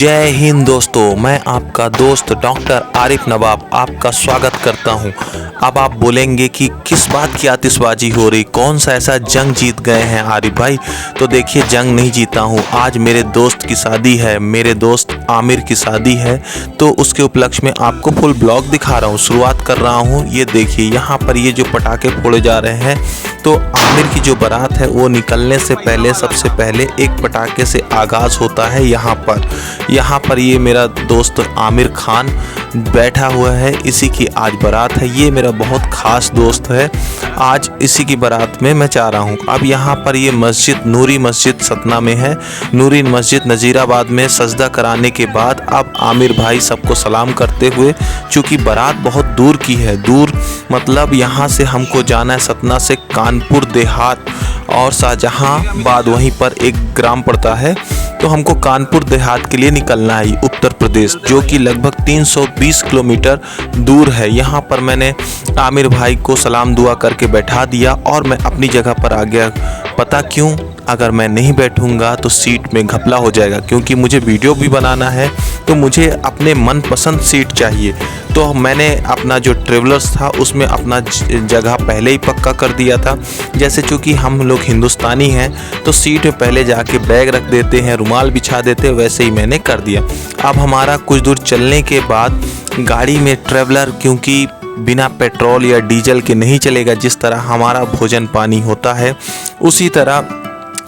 जय हिंद दोस्तों, मैं आपका दोस्त डॉक्टर आरिफ नवाब आपका स्वागत करता हूं। अब आप बोलेंगे कि किस बात की आतिशबाजी हो रही, कौन सा ऐसा जंग जीत गए हैं आरिफ भाई। तो देखिए, जंग नहीं जीता हूं, आज मेरे दोस्त की शादी है, मेरे दोस्त आमिर की शादी है। तो उसके उपलक्ष्य में आपको फुल ब्लॉग दिखा रहा हूँ, शुरुआत कर रहा हूँ। ये देखिए, यहाँ पर ये जो पटाखे फोड़े जा रहे हैं, तो आमिर की जो बारात है वो निकलने से पहले सबसे पहले एक पटाखे से आगाज़ होता है। यहाँ पर ये मेरा दोस्त आमिर खान बैठा हुआ है, इसी की आज बारात है। ये मेरा बहुत ख़ास दोस्त है, आज इसी की बारात में मैं जा रहा हूँ। अब यहाँ पर ये मस्जिद नूरी मस्जिद सतना में है, नूरी मस्जिद नज़ीराबाद में सजदा कराने के बाद अब आमिर भाई सबको सलाम करते हुए, चूँकि बारात बहुत दूर की है, दूर मतलब यहाँ से हमको जाना है सतना से कानपुर देहात और शाहजहांबाद, वहीं पर एक ग्राम पड़ता है, तो हमको कानपुर देहात के लिए निकलना है उत्तर प्रदेश, जो कि लगभग 320 किलोमीटर दूर है। यहाँ पर मैंने आमिर भाई को सलाम दुआ करके बैठा दिया और मैं अपनी जगह पर आ गया। पता क्यों? अगर मैं नहीं बैठूंगा तो सीट में घपला हो जाएगा, क्योंकि मुझे वीडियो भी बनाना है, तो मुझे अपने मनपसंद सीट चाहिए। तो मैंने अपना जो ट्रेवलर्स था उसमें अपना जगह पहले ही पक्का कर दिया था। जैसे चूँकि हम लोग हिंदुस्तानी हैं तो सीट में पहले जाके बैग रख देते हैं, रुमाल बिछा देते हैं, वैसे ही मैंने कर दिया। अब हमारा कुछ दूर चलने के बाद गाड़ी में ट्रेवलर, क्योंकि बिना पेट्रोल या डीजल के नहीं चलेगा, जिस तरह हमारा भोजन पानी होता है उसी तरह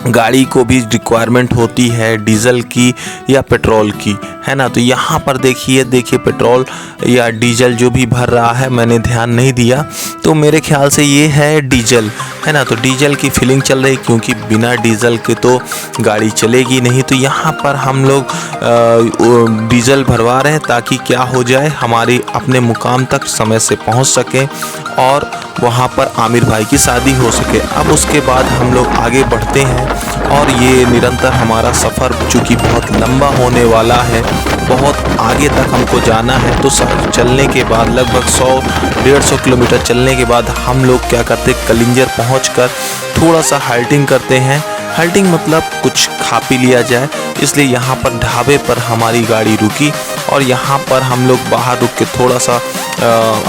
गाड़ी को भी रिक्वायरमेंट होती है डीजल की या पेट्रोल की, है ना। तो यहाँ पर देखिए पेट्रोल या डीजल जो भी भर रहा है, मैंने ध्यान नहीं दिया, तो मेरे ख्याल से ये है डीजल, है ना। तो डीजल की फिलिंग चल रही, क्योंकि बिना डीजल के तो गाड़ी चलेगी नहीं। तो यहाँ पर हम लोग डीजल भरवा रहे हैं ताकि क्या हो जाए, हमारी अपने मुकाम तक समय से पहुँच सकें और वहाँ पर आमिर भाई की शादी हो सके। अब उसके बाद हम लोग आगे बढ़ते हैं और ये निरंतर हमारा सफ़र चूँकि बहुत लंबा होने वाला है, बहुत आगे तक हमको जाना है। तो चलने के बाद लगभग 100-150 किलोमीटर चलने के बाद हम लोग क्या करते, कलिंजर पहुंचकर थोड़ा सा हाल्टिंग करते हैं। हाल्टिंग मतलब कुछ खा पी लिया जाए, इसलिए यहाँ पर ढाबे पर हमारी गाड़ी रुकी और यहाँ पर हम लोग बाहर रुक के थोड़ा सा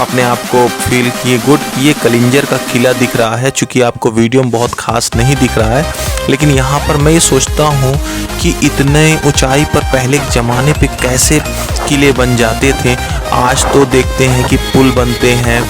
अपने आप को फील किए गुड। ये कलिंजर का किला दिख रहा है, चूँकि आपको वीडियो में बहुत खास नहीं दिख रहा है, लेकिन यहाँ पर मैं ये सोचता हूँ कि इतने ऊंचाई पर पहले के ज़माने पे कैसे किले बन जाते थे। आज तो देखते हैं कि पुल बनते हैं,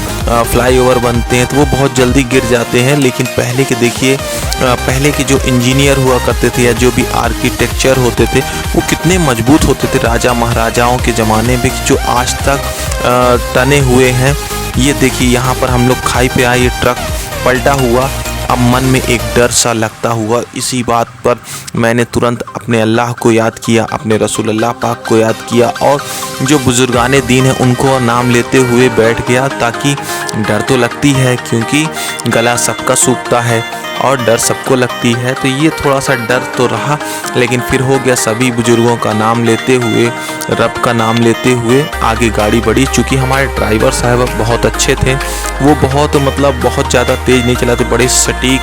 फ्लाईओवर बनते हैं, तो वो बहुत जल्दी गिर जाते हैं, लेकिन पहले के देखिए, पहले के जो इंजीनियर हुआ करते थे या जो भी आर्किटेक्चर होते थे वो कितने मजबूत होते थे राजा महाराजाओं के ज़माने में, जो आज तक तने हुए हैं। ये देखिए, यहाँ पर हम लोग खाई पे आए, ये ट्रक पलटा हुआ। अब मन में एक डर सा लगता हुआ, इसी बात पर मैंने तुरंत अपने अल्लाह को याद किया, अपने रसूल अल्लाह पाक को याद किया और जो बुजुर्गाने दीन है उनको नाम लेते हुए बैठ गया। ताकि डर तो लगती है, क्योंकि गला सबका सूखता है और डर सबको लगती है, तो ये थोड़ा सा डर तो रहा, लेकिन फिर हो गया। सभी बुजुर्गों का नाम लेते हुए, रब का नाम लेते हुए आगे गाड़ी बढ़ी। चूँकि हमारे ड्राइवर साहब बहुत अच्छे थे, वो बहुत ज़्यादा तेज़ नहीं चलाते, बड़े सटीक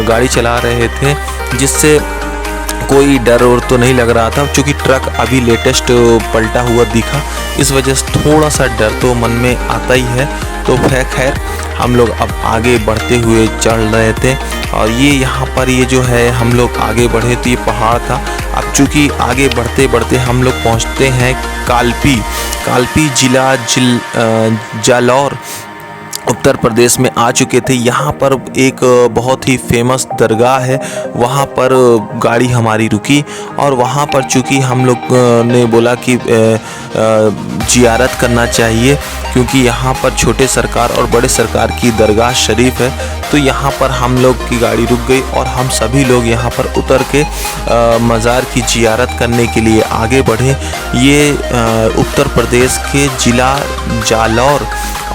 गाड़ी चला रहे थे, जिससे कोई डर और तो नहीं लग रहा था। क्योंकि ट्रक अभी लेटेस्ट पलटा हुआ दिखा, इस वजह से थोड़ा सा डर तो मन में आता ही है। तो खैर हम लोग अब आगे बढ़ते हुए चल रहे थे और ये यहाँ पर ये जो है हम लोग आगे बढ़े तो ये पहाड़ था। अब चूँकि आगे बढ़ते बढ़ते हम लोग पहुँचते हैं कालपी जिला जालौर उत्तर प्रदेश में आ चुके थे। यहाँ पर एक बहुत ही फेमस दरगाह है, वहाँ पर गाड़ी हमारी रुकी और वहाँ पर चूँकि हम लोग ने बोला कि जियारत करना चाहिए, क्योंकि यहाँ पर छोटे सरकार और बड़े सरकार की दरगाह शरीफ है। तो यहाँ पर हम लोग की गाड़ी रुक गई और हम सभी लोग यहाँ पर उतर के मज़ार की जियारत करने के लिए आगे बढ़े। ये उत्तर प्रदेश के ज़िला जालौर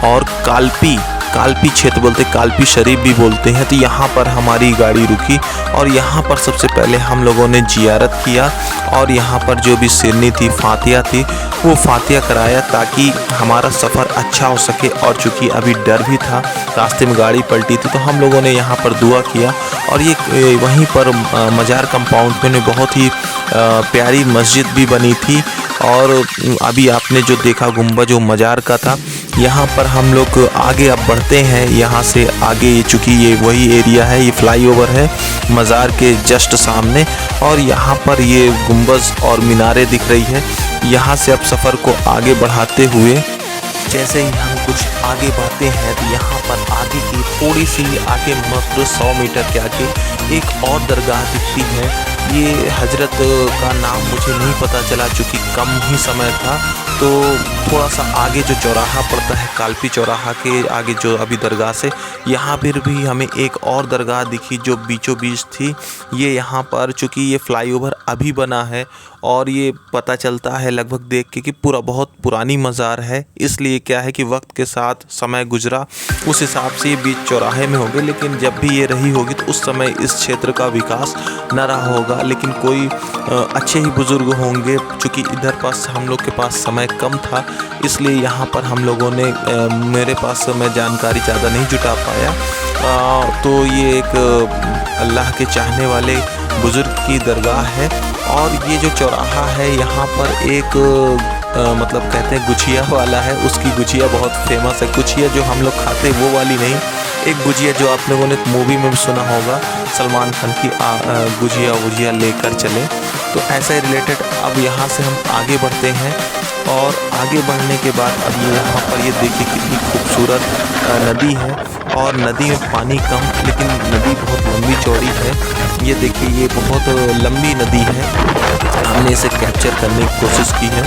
और कालपी कालपी क्षेत्र बोलते हैं, कालपी शरीफ भी बोलते हैं। तो यहाँ पर हमारी गाड़ी रुकी और यहाँ पर सबसे पहले हम लोगों ने जियारत किया और यहाँ पर जो भी सिरनी थी, फातिया थी, वो फातिया कराया ताकि हमारा सफ़र अच्छा हो सके। और चूँकि अभी डर भी था, रास्ते में गाड़ी पलटी थी, तो हम लोगों ने यहाँ पर दुआ किया। और ये वहीं पर मज़ार कंपाउंड में बहुत ही प्यारी मस्जिद भी बनी थी। और अभी आपने जो देखा गुंबज वो मज़ार का था। यहाँ पर हम लोग आगे अब बढ़ते हैं, यहाँ से आगे, चूँकि ये वही एरिया है, ये फ्लाईओवर है मज़ार के जस्ट सामने। और यहाँ पर ये गुंबज और मीनारें दिख रही है। यहाँ से अब सफ़र को आगे बढ़ाते हुए जैसे ही हम कुछ आगे बढ़ते हैं तो यहाँ पर आगे की थोड़ी सी आगे मात्र 100 मीटर के आगे एक और दरगाह दिखती है। ये हजरत का नाम मुझे नहीं पता चला, चूँकि कम ही समय था। तो थोड़ा सा आगे जो चौराहा पड़ता है, कालपी चौराहा के आगे जो अभी दरगाह से, यहाँ पर भी हमें एक और दरगाह दिखी जो बीचों बीच थी। ये यहाँ पर चूँकि ये फ्लाईओवर अभी बना है और ये पता चलता है लगभग देख के कि पूरा बहुत पुरानी मज़ार है, इसलिए क्या है कि वक्त के साथ समय गुजरा उस हिसाब से ये बीच चौराहे में होगी। लेकिन जब भी ये रही होगी तो उस समय इस क्षेत्र का विकास न रहा होगा। लेकिन कोई अच्छे ही बुज़ुर्ग होंगे, चूँकि इधर पास हम लोग के पास समय कम था, इसलिए यहाँ पर हम लोगों ने मेरे पास मैं जानकारी ज़्यादा नहीं जुटा पाया। तो ये एक अल्लाह के चाहने वाले बुज़ुर्ग की दरगाह है। और ये जो चौराहा है यहाँ पर एक मतलब कहते हैं गुजिया वाला है, उसकी गुजिया बहुत फेमस है। गुजिया जो हम लोग खाते वो वाली नहीं, एक गुजिया जो आप लोगों ने मूवी में भी सुना होगा, सलमान खान की गुजिया लेकर चले, तो ऐसे रिलेटेड। अब यहाँ से हम आगे बढ़ते हैं और आगे बढ़ने के बाद अब ये यहाँ पर ये देखिए कितनी खूबसूरत नदी है। और नदी में पानी कम, लेकिन नदी बहुत लंबी चौड़ी है। ये देखिए ये बहुत लंबी नदी है, हमने इसे कैप्चर करने की कोशिश की है।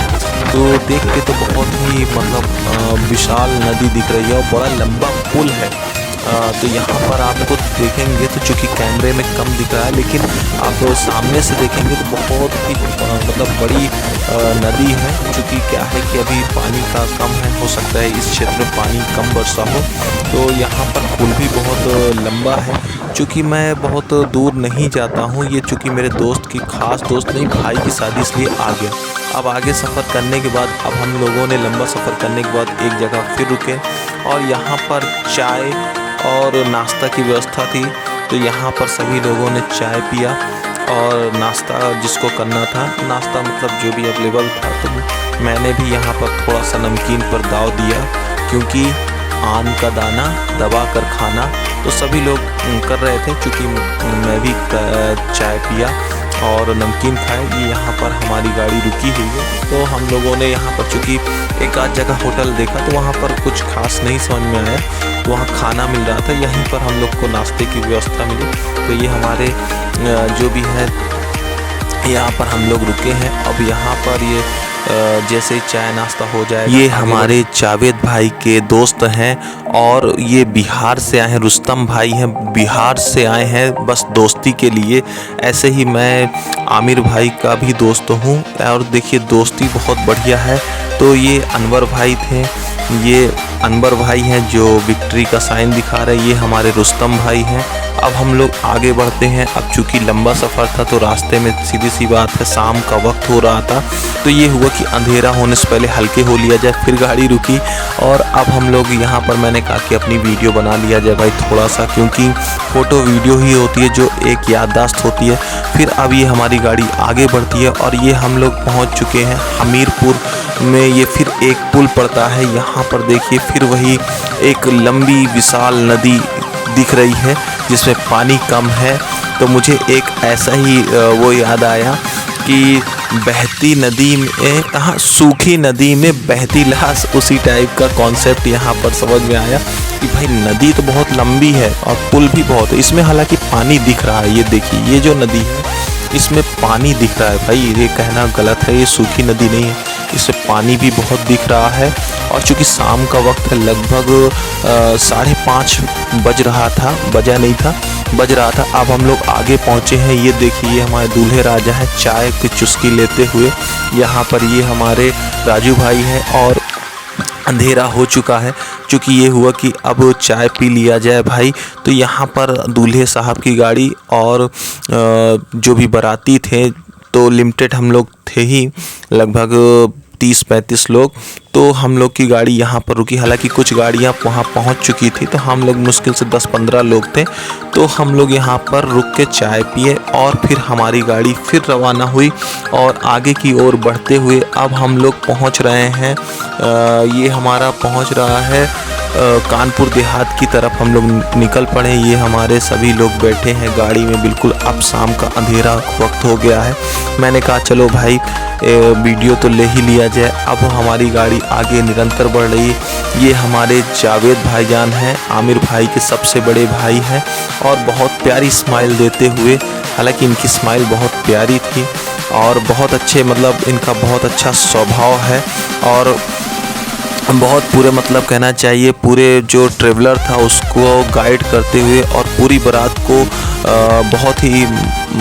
तो देख के तो बहुत ही मतलब विशाल नदी दिख रही है और बड़ा लंबा पुल है। तो यहाँ पर आपको देखेंगे तो चूँकि कैमरे में कम दिख रहा है, लेकिन आप सामने से देखेंगे तो बहुत ही मतलब बड़ी नदी है। चूँकि क्या है कि अभी पानी का कम है, हो सकता है इस क्षेत्र में पानी कम बरसा हो, तो यहाँ पर पुल भी बहुत लंबा है। चूँकि मैं बहुत दूर नहीं जाता हूँ, ये चूँकि मेरे दोस्त की खास दोस्त नहीं, भाई की शादी, इसलिए आ गया। अब आगे सफ़र करने के बाद अब हम लोगों ने लंबा सफ़र करने के बाद एक जगह फिर रुके और यहाँ पर चाय और नाश्ता की व्यवस्था थी। तो यहाँ पर सभी लोगों ने चाय पिया और नाश्ता जिसको करना था, नाश्ता मतलब जो भी अवेलेबल था, तो मैंने भी यहाँ पर थोड़ा सा नमकीन पर दाव दिया, क्योंकि आम का दाना दबा कर खाना तो सभी लोग कर रहे थे। चूँकि मैं भी चाय पिया और नमकीन खाए। ये यहाँ पर हमारी गाड़ी रुकी हुई है, तो हम लोगों ने यहाँ पर चूँकि एक आध जगह होटल देखा तो वहाँ पर कुछ खास नहीं समझ में आया, तो वहाँ खाना मिल रहा था, यहीं पर हम लोग को नाश्ते की व्यवस्था मिली। तो ये हमारे जो भी है यहाँ पर हम लोग रुके हैं। अब यहाँ पर ये जैसे चाय नाश्ता हो जाए, ये हमारे जावेद भाई के दोस्त हैं और ये बिहार से आए हैं, रुस्तम भाई हैं, बिहार से आए हैं बस दोस्ती के लिए। ऐसे ही मैं आमिर भाई का भी दोस्त हूँ और देखिए दोस्ती बहुत बढ़िया है। तो ये अनवर भाई थे, ये अनवर भाई हैं जो विक्ट्री का साइन दिखा रहे हैं, ये हमारे रुस्तम भाई हैं। अब हम लोग आगे बढ़ते हैं। अब चूँकि लंबा सफ़र था तो रास्ते में सीधी सी बात है शाम का वक्त हो रहा था, तो ये हुआ कि अंधेरा होने से पहले हल्के हो लिया जाए। फिर गाड़ी रुकी और अब हम लोग यहाँ पर मैंने कहा कि अपनी वीडियो बना लिया जाए भाई थोड़ा सा, क्योंकि फ़ोटो वीडियो ही होती है जो एक याददाश्त होती है। फिर अब ये हमारी गाड़ी आगे बढ़ती है और ये हम लोग पहुँच चुके हैं हमीरपुर में। ये फिर एक पुल पड़ता है, यहाँ पर देखिए फिर वही एक लंबी विशाल नदी दिख रही है जिसमें पानी कम है। तो मुझे एक ऐसा ही वो याद आया कि बहती नदी में, हाँ सूखी नदी में बहती लाश, उसी टाइप का कॉन्सेप्ट यहाँ पर समझ में आया कि भाई नदी तो बहुत लंबी है और पुल भी बहुत है, इसमें हालांकि पानी दिख रहा है। ये देखिए ये जो नदी है इसमें पानी दिख रहा है, भाई ये कहना गलत है, ये सूखी नदी नहीं है, इसमें पानी भी बहुत दिख रहा है। और चूँकि शाम का वक्त है, लगभग 5:30 बज रहा था, बजा नहीं था, बज रहा था। अब हम लोग आगे पहुँचे हैं। ये देखिए ये हमारे दूल्हे राजा हैं चाय की चुस्की लेते हुए। यहाँ पर ये हमारे राजू भाई हैं और अंधेरा हो चुका है। चूँकि ये हुआ कि अब चाय पी लिया जाए भाई। तो यहाँ पर दूल्हे साहब की गाड़ी और जो भी बाराती थे, तो लिमिटेड हम लोग थे ही, लगभग 30-35 लोग। तो हम लोग की गाड़ी यहाँ पर रुकी, हालांकि कुछ गाड़ियाँ वहाँ पहुँच चुकी थी, तो हम लोग मुश्किल से 10-15 लोग थे। तो हम लोग यहाँ पर रुक के चाय पिए और फिर हमारी गाड़ी फिर रवाना हुई और आगे की ओर बढ़ते हुए अब हम लोग पहुँच रहे हैं, ये हमारा पहुँच रहा है कानपुर देहात की तरफ हम लोग निकल पड़े। ये हमारे सभी लोग बैठे हैं गाड़ी में, बिल्कुल अब शाम का अंधेरा वक्त हो गया है। मैंने कहा चलो भाई वीडियो तो ले ही लिया जाए। अब हमारी गाड़ी आगे निरंतर बढ़ रही है। ये हमारे जावेद भाईजान हैं, आमिर भाई के सबसे बड़े भाई हैं और बहुत प्यारी स्माइल देते हुए, हालांकि इनकी स्माइल बहुत प्यारी थी और बहुत अच्छे, मतलब इनका बहुत अच्छा स्वभाव है और बहुत पूरे, मतलब कहना चाहिए पूरे जो ट्रेवलर था उसको गाइड करते हुए और पूरी बारात को बहुत ही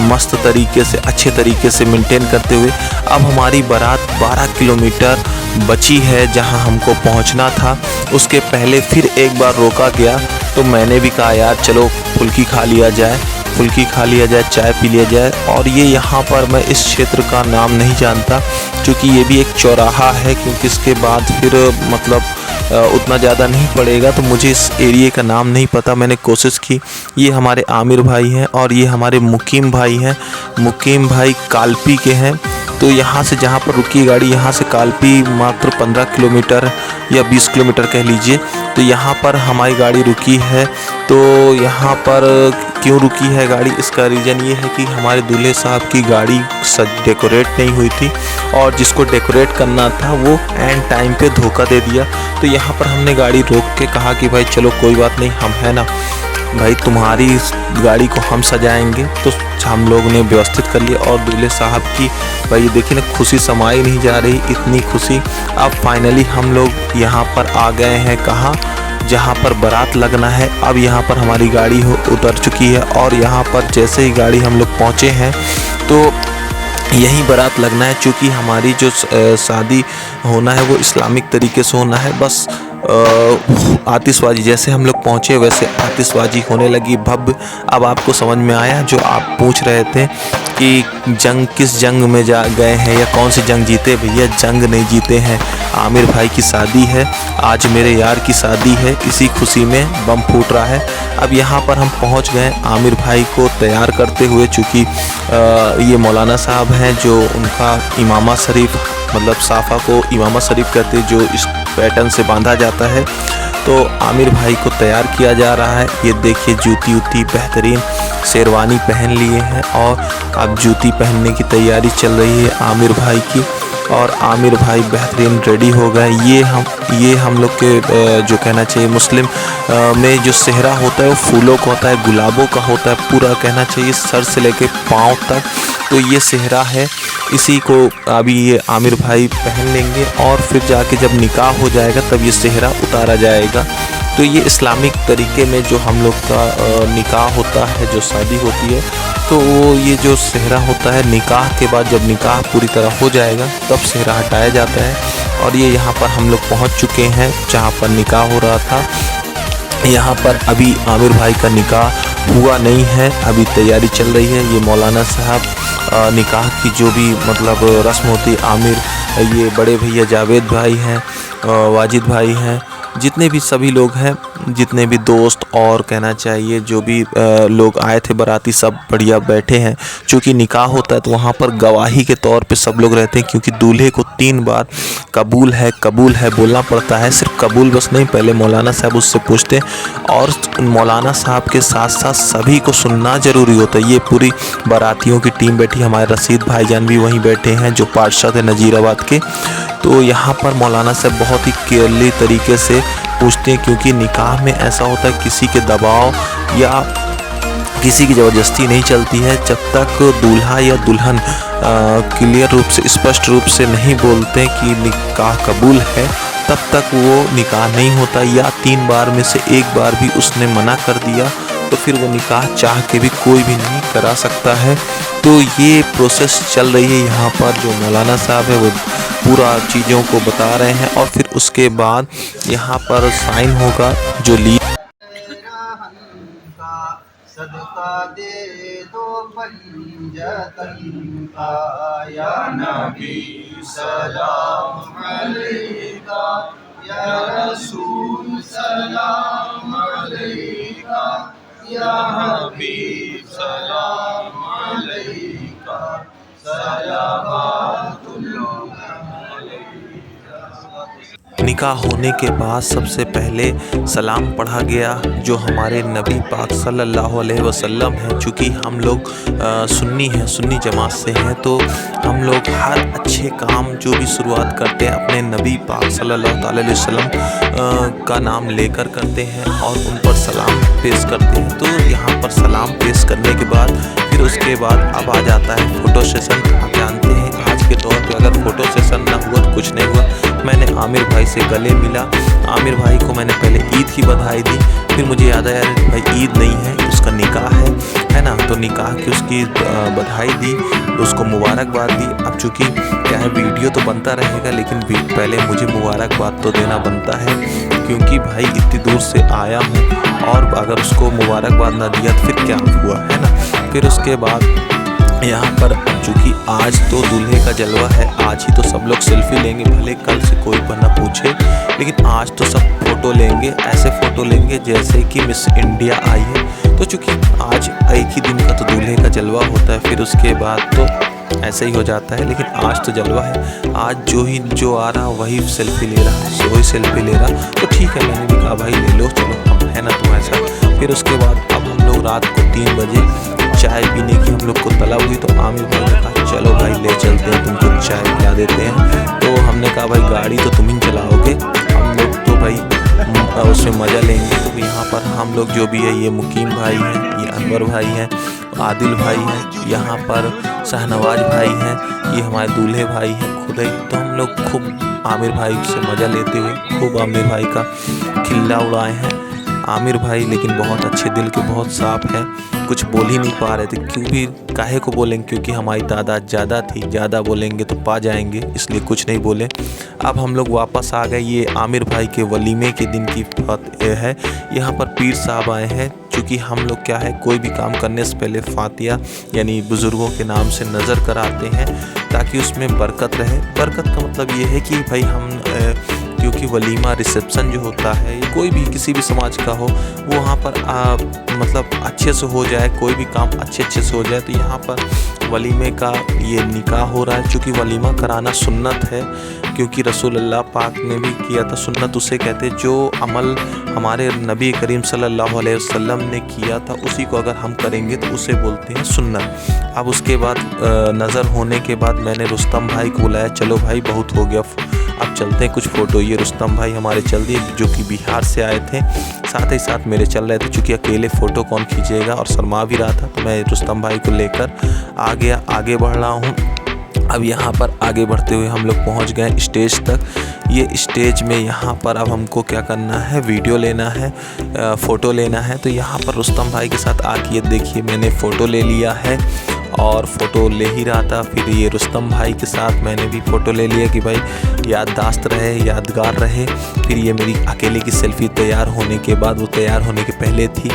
मस्त तरीके से, अच्छे तरीके से मेंटेन करते हुए अब हमारी बारात 12 किलोमीटर बची है जहां हमको पहुंचना था। उसके पहले फिर एक बार रोका गया, तो मैंने भी कहा यार चलो फुल्की खा लिया जाए, चाय पी लिया जाए। और ये यहाँ पर मैं इस क्षेत्र का नाम नहीं जानता, क्योंकि ये भी एक चौराहा है, क्योंकि इसके बाद फिर मतलब उतना ज़्यादा नहीं पड़ेगा, तो मुझे इस एरिया का नाम नहीं पता। मैंने कोशिश की। ये हमारे आमिर भाई हैं और ये हमारे मुकीम भाई हैं। मुकीम भाई कालपी के हैं। तो यहाँ से जहाँ पर रुकी गाड़ी, यहाँ से कालपी मात्र 15 किलोमीटर या 20 किलोमीटर कह लीजिए। तो यहाँ पर हमारी गाड़ी रुकी है। तो यहाँ पर क्यों रुकी है गाड़ी, इसका रीज़न ये है कि हमारे दूल्हे साहब की गाड़ी डेकोरेट नहीं हुई थी और जिसको डेकोरेट करना था वो एंड टाइम पे धोखा दे दिया। तो यहाँ पर हमने गाड़ी रोक के कहा कि भाई चलो कोई बात नहीं, हम है ना भाई, तुम्हारी गाड़ी को हम सजाएंगे। तो हम लोग ने व्यवस्थित कर लिया और दूल्हे साहब की भाई देखिए ना, खुशी समाई नहीं जा रही, इतनी खुशी। अब फाइनली हम लोग यहाँ पर आ गए हैं, कहाँ, जहाँ पर बारात लगना है। अब यहाँ पर हमारी गाड़ी उतर चुकी है और यहाँ पर जैसे ही गाड़ी हम लोग पहुँचे हैं तो यहीं बारात लगना है। चूँकि हमारी जो शादी होना है वो इस्लामिक तरीके से होना है। बस आतिशबाजी, जैसे हम लोग पहुँचे वैसे आतिशबाजी होने लगी भव्य। अब आपको समझ में आया जो आप पूछ रहे थे कि जंग, किस जंग में जा गए हैं या कौन सी जंग जीते। भैया जंग नहीं जीते हैं, आमिर भाई की शादी है, आज मेरे यार की शादी है, इसी खुशी में बम फूट रहा है। अब यहाँ पर हम पहुँच गए आमिर भाई को तैयार करते हुए। चूँकि ये मौलाना साहब हैं जो उनका इमामा शरीफ, मतलब साफ़ा को इमामा शरीफ कहते हैं, जो इस पैटर्न से बांधा जाता है। तो आमिर भाई को तैयार किया जा रहा है। ये देखिए जूती उती बेहतरीन शेरवानी पहन लिए हैं और अब जूती पहनने की तैयारी चल रही है आमिर भाई की। और आमिर भाई बेहतरीन रेडी हो गए। ये हम लोग के जो कहना चाहिए मुस्लिम में जो सेहरा होता है वो फूलों का होता है, गुलाबों का होता है, पूरा कहना चाहिए सर से लेके पाँव तक। तो ये सेहरा है, इसी को अभी ये आमिर भाई पहन लेंगे और फिर जाके जब निकाह हो जाएगा तब ये सेहरा उतारा जाएगा। तो ये इस्लामिक तरीके में जो हम लोग का निकाह होता है, जो शादी होती है, तो वो ये जो सेहरा होता है निकाह के बाद, जब निकाह पूरी तरह हो जाएगा तब सेहरा हटाया जाता है। और ये यहाँ पर हम लोग पहुँच चुके हैं जहाँ पर निकाह हो रहा था। यहाँ पर अभी आमिर भाई का निकाह हुआ नहीं है, अभी तैयारी चल रही है। ये मौलाना साहब निकाह की जो भी मतलब रस्म होती है, आमिर, ये बड़े भैया जावेद भाई हैं, वाजिद भाई हैं, जितने भी सभी लोग हैं, जितने भी दोस्त और कहना चाहिए जो भी लोग आए थे बाराती, सब बढ़िया बैठे हैं। क्योंकि निकाह होता है तो वहाँ पर गवाही के तौर पे सब लोग रहते हैं, क्योंकि दूल्हे को 3 बार कबूल है बोलना पड़ता है। सिर्फ कबूल बस नहीं, पहले मौलाना साहब उससे पूछते हैं और मौलाना साहब के साथ साथ सभी को सुनना ज़रूरी होता है। ये पूरी बारातियों की टीम बैठी, हमारे रशीद भाईजान भी वहीं बैठे हैं जो पार्षद है नज़ीराबाद के। तो यहाँ पर मौलाना साहब बहुत ही केयरली तरीके से पूछते हैं, क्योंकि निकाह में ऐसा होता है किसी के दबाव या किसी की ज़बरदस्ती नहीं चलती है। जब तक दूल्हा या दुल्हन क्लियर रूप से, स्पष्ट रूप से नहीं बोलते कि निकाह कबूल है, तब तक वो निकाह नहीं होता। या 3 बार में से 1 बार भी उसने मना कर दिया तो फिर वो निकाह चाह के भी कोई भी नहीं करा सकता है। तो ये प्रोसेस चल रही है यहाँ पर। जो मौलाना साहब है वो पूरा चीज़ों को बता रहे हैं। और फिर उसके बाद यहाँ पर साइन होगा जो ली सदका दे दो पंजतन का या नबी सलाम अलैका या रसूल सलाम अलैका या हबीब सलाम अलैका सलावतुल्लाह निकाह होने के बाद सबसे पहले सलाम पढ़ा गया जो हमारे नबी पाक सल्लल्लाहु अलैहि वसल्लम हैं। चूँकि हम लोग सुन्नी हैं, सुन्नी जमात से हैं, तो हम लोग हर अच्छे काम जो भी शुरुआत करते हैं अपने नबी पाक सल्लल्लाहु अलैहि वसल्लम का नाम लेकर करते हैं और उन पर सलाम पेश करते हैं। तो यहाँ पर सलाम पेश करने के बाद फिर उसके बाद अब आ जाता है फ़ोटो सेशन। आप जानते हैं आज के दौर पे अगर फ़ोटो सेशन ना हुआ तो कुछ नहीं हुआ। मैंने आमिर भाई से गले मिला, आमिर भाई को मैंने पहले ईद की बधाई दी, फिर मुझे याद आया भाई ईद नहीं है, उसका निकाह है ना, तो निकाह की उसकी बधाई दी, तो उसको मुबारकबाद दी। अब चूँकि क्या है वीडियो तो बनता रहेगा, लेकिन पहले मुझे मुबारकबाद तो देना बनता है, क्योंकि भाई इतनी दूर से आया हूँ और अगर उसको मुबारकबाद ना दिया तो फिर क्या हुआ, है ना। फिर उसके बाद यहाँ पर चूँकि आज तो दूल्हे का जलवा है, आज ही तो सब लोग सेल्फी लेंगे, भले कल से कोई बना पूछे, लेकिन आज तो सब फ़ोटो लेंगे, ऐसे फ़ोटो लेंगे जैसे कि मिस इंडिया आई है। तो चूँकि आज एक ही दिन का तो दूल्हे का जलवा होता है, फिर उसके बाद तो ऐसे ही हो जाता है, लेकिन आज तो जलवा है। आज जो आ रहा वही सेल्फी ले रहा, वही सेल्फी ले रहा, तो ठीक है, मैंने भी कहा भाई ले लो, चलो अब है ना तुम ऐसा। फिर उसके बाद अब हम लोग रात को 3 बजे चाय पीने की हम लोग को तलब हुई, तो आमिर भाई ने कहा चलो भाई ले चलते हैं, तुमको चाय पिला देते हैं। तो हमने कहा भाई गाड़ी तो तुम ही चलाओगे, हम लोग तो भाई उसमें मज़ा लेंगे। तो यहाँ पर हम लोग जो भी है, ये मुकीम भाई हैं, ये अनवर भाई हैं, आदिल भाई हैं, यहाँ पर शाहनवाज भाई हैं, ये हमारे दूल्हे भाई हैं खुद ही। तो हम लोग खूब आमिर भाई से मज़ा लेते हुए खूब आमिर भाई का खिल्ला उड़ाए हैं। आमिर भाई लेकिन बहुत अच्छे दिल के, बहुत साफ हैं, कुछ बोल ही नहीं पा रहे थे, क्योंकि काहे को बोलेंगे, क्योंकि हमारी तादाद ज़्यादा थी, ज़्यादा बोलेंगे तो पा जाएंगे, इसलिए कुछ नहीं बोले। अब हम लोग वापस आ गए। ये आमिर भाई के वलीमे के दिन की बात है। यहाँ पर पीर साहब आए हैं, चूँकि हम लोग क्या है कोई भी काम करने से पहले फातिया यानी बुज़ुर्गों के नाम से नज़र कराते हैं, ताकि उसमें बरकत रहे। बरकत का मतलब ये है कि भाई हम क्योंकि वलीमा रिसेप्शन जो होता है, कोई भी किसी भी समाज का हो, वो वहाँ पर मतलब अच्छे से हो जाए, कोई भी काम अच्छे से हो जाए। तो यहाँ पर वलीमे का ये निकाह हो रहा है। चूँकि वलीमा कराना सुन्नत है, क्योंकि रसूलुल्लाह पाक ने भी किया था। सुन्नत उसे कहते हैं जो अमल हमारे नबी करीम सल्लल्लाहु अलैहि वसल्लम ने किया था, उसी को अगर हम करेंगे तो उसे बोलते हैं सुन्नत। अब उसके बाद नज़र होने के बाद मैंने रुस्तम भाई को बुलाया, चलो भाई बहुत हो गया, अब चलते हैं कुछ फ़ोटो। ये रुस्तम भाई हमारे चल दिए, जो कि बिहार से आए थे, साथ ही साथ मेरे चल रहे थे। चूँकि अकेले फ़ोटो कौन खींचेगा और शर्मा भी रहा था, तो मैं रुस्तम भाई को लेकर आगे बढ़ रहा हूँ। अब यहाँ पर आगे बढ़ते हुए हम लोग पहुँच गए स्टेज तक। ये स्टेज में यहाँ पर अब हमको क्या करना है, वीडियो लेना है, फ़ोटो लेना है। तो यहाँ पर रुस्तम भाई के साथ आके देखिए मैंने फ़ोटो ले लिया है और फ़ोटो ले ही रहा था। फिर ये रुस्तम भाई के साथ मैंने भी फ़ोटो ले लिया कि भाई याददाश्त रहे, यादगार रहे। फिर ये मेरी अकेले की सेल्फ़ी तैयार होने के बाद, वो तैयार होने के पहले थी।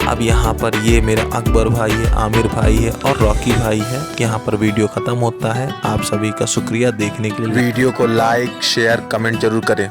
अब यहाँ पर ये मेरा अकबर भाई है, आमिर भाई है और रॉकी भाई है। यहाँ पर वीडियो ख़त्म होता है। आप सभी का शुक्रिया देखने के लिए। वीडियो को लाइक शेयर कमेंट जरूर करें।